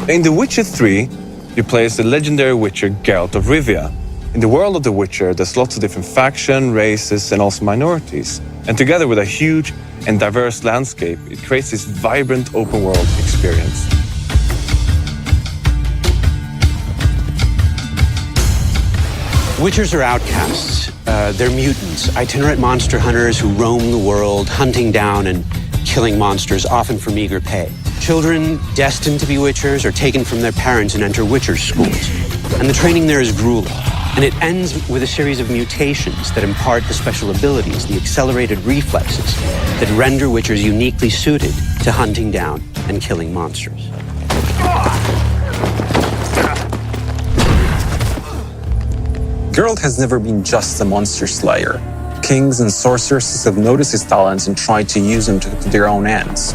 In The Witcher 3, you play as the legendary witcher Geralt of Rivia. In the world of The Witcher, there's lots of different factions, races, and also minorities. And together with a huge and diverse landscape, it creates this vibrant open-world experience. Witchers are outcasts. They're mutants, itinerant monster hunters who roam the world, hunting down and killing monsters, often for meager pay. Children destined to be witchers are taken from their parents and enter witcher schools. And the training there is grueling. And it ends with a series of mutations that impart the special abilities, the accelerated reflexes that render witchers uniquely suited to hunting down and killing monsters. Geralt has never been just a monster slayer. Kings and sorceresses have noticed his talents and tried to use them to their own ends.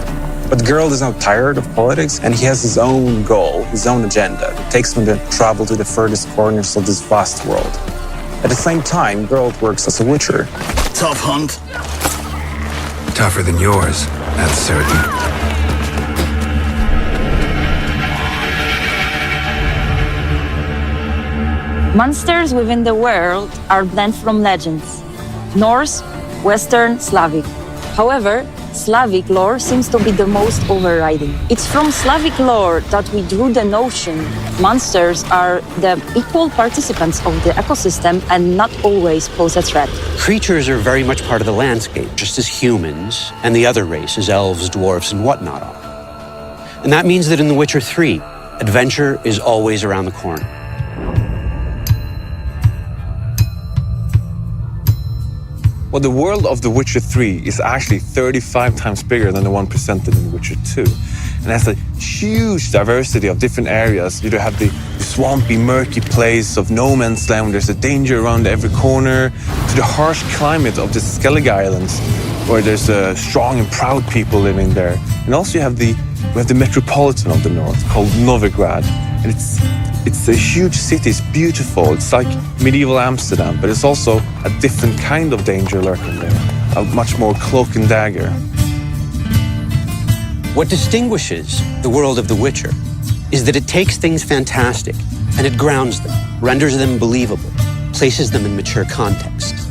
But Geralt is now tired of politics, and he has his own goal, his own agenda, that takes him to travel to the furthest corners of this vast world. At the same time, Geralt works as a witcher. Tough hunt. Tougher than yours, that's certain. Monsters within the world are blend from legends: Norse, Western, Slavic. However, Slavic lore seems to be the most overriding. It's from Slavic lore that we drew the notion monsters are the equal participants of the ecosystem and not always pose a threat. Creatures are very much part of the landscape, just as humans and the other races, elves, dwarves, and whatnot are. And that means that in The Witcher 3, adventure is always around the corner. Well, the world of The Witcher 3 is actually 35 times bigger than the one presented in The Witcher 2. And has a huge diversity of different areas. You have the swampy, murky place of no man's land, where there's a danger around every corner, to the harsh climate of the Skellige Islands, where there's strong and proud people living there. And also we have the metropolitan of the north, called Novigrad. And it's a huge city, it's beautiful, it's like medieval Amsterdam, but it's also a different kind of danger lurking there, a much more cloak and dagger. What distinguishes the world of The Witcher is that it takes things fantastic and it grounds them, renders them believable, places them in mature contexts.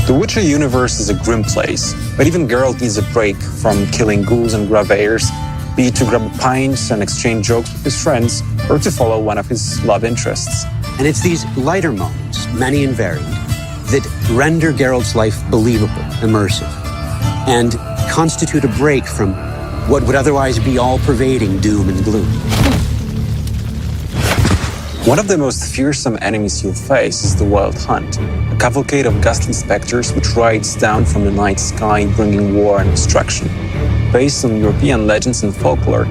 The Witcher universe is a grim place, but even Geralt needs a break from killing ghouls and graveyors, be it to grab a pint and exchange jokes with his friends, or to follow one of his love interests. And it's these lighter moments, many and varied, that render Geralt's life believable, immersive, and constitute a break from what would otherwise be all-pervading doom and gloom. One of the most fearsome enemies you'll face is the Wild Hunt, a cavalcade of ghastly specters which rides down from the night sky, bringing war and destruction. Based on European legends and folklore,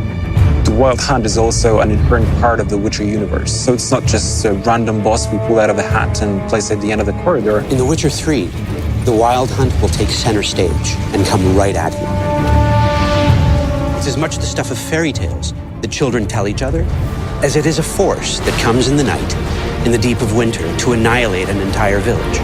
the Wild Hunt is also an inherent part of the Witcher universe, so it's not just a random boss we pull out of a hat and place at the end of the corridor. In The Witcher 3, the Wild Hunt will take center stage and come right at you. It's as much the stuff of fairy tales that children tell each other as it is a force that comes in the night, in the deep of winter, to annihilate an entire village.